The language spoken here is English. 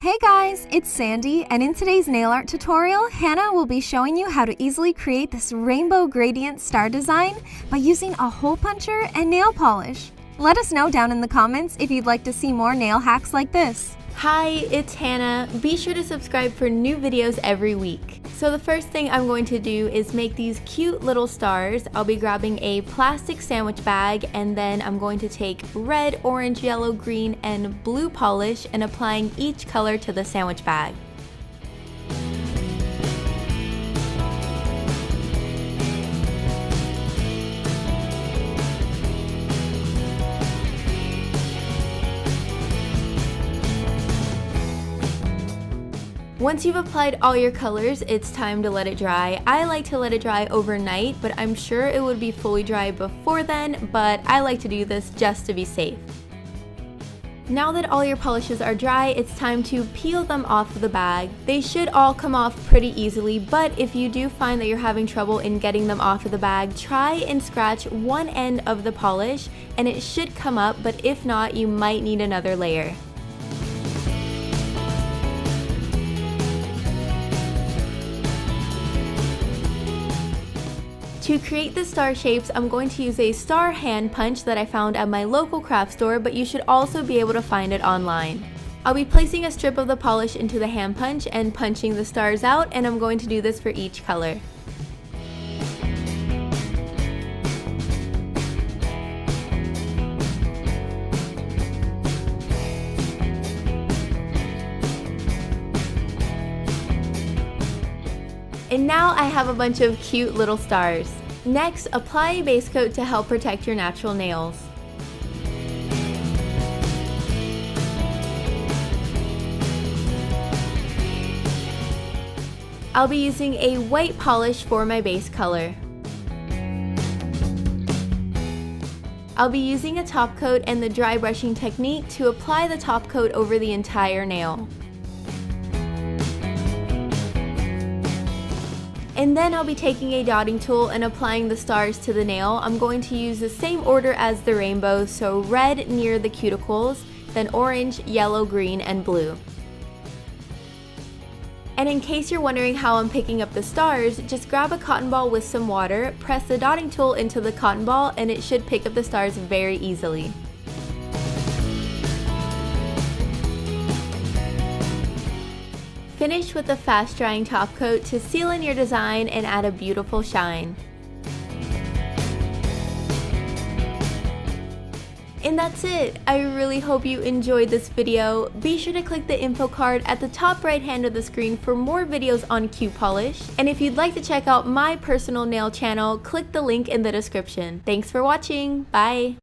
Hey guys, it's Sandy, and in today's nail art tutorial, Hannah will be showing you how to easily create this rainbow gradient star design by using a hole puncher and nail polish. Let us know down in the comments if you'd like to see more nail hacks like this. Hi, it's Hannah. Be sure to subscribe for new videos every week. So the first thing I'm going to do is make these cute little stars. I'll be grabbing a plastic sandwich bag, and then I'm going to take red, orange, yellow, green, and blue polish and applying each color to the sandwich bag. Once you've applied all your colors, it's time to let it dry. I like to let it dry overnight, but I'm sure it would be fully dry before then, but I like to do this just to be safe. Now that all your polishes are dry, it's time to peel them off of the bag. They should all come off pretty easily, but if you do find that you're having trouble in getting them off of the bag, try and scratch one end of the polish and it should come up, but if not, you might need another layer. To create the star shapes, I'm going to use a star hand punch that I found at my local craft store, but you should also be able to find it online. I'll be placing a strip of the polish into the hand punch and punching the stars out, and I'm going to do this for each color. And now I have a bunch of cute little stars. Next, apply a base coat to help protect your natural nails. I'll be using a white polish for my base color. I'll be using a top coat and the dry brushing technique to apply the top coat over the entire nail. And then I'll be taking a dotting tool and applying the stars to the nail. I'm going to use the same order as the rainbow, so red near the cuticles, then orange, yellow, green, and blue. And in case you're wondering how I'm picking up the stars, just grab a cotton ball with some water, press the dotting tool into the cotton ball, and it should pick up the stars very easily. Finish with a fast drying top coat to seal in your design and add a beautiful shine. And that's it! I really hope you enjoyed this video. Be sure to click the info card at the top right hand of the screen for more videos on CutePolish. And if you'd like to check out my personal nail channel, click the link in the description. Thanks for watching! Bye!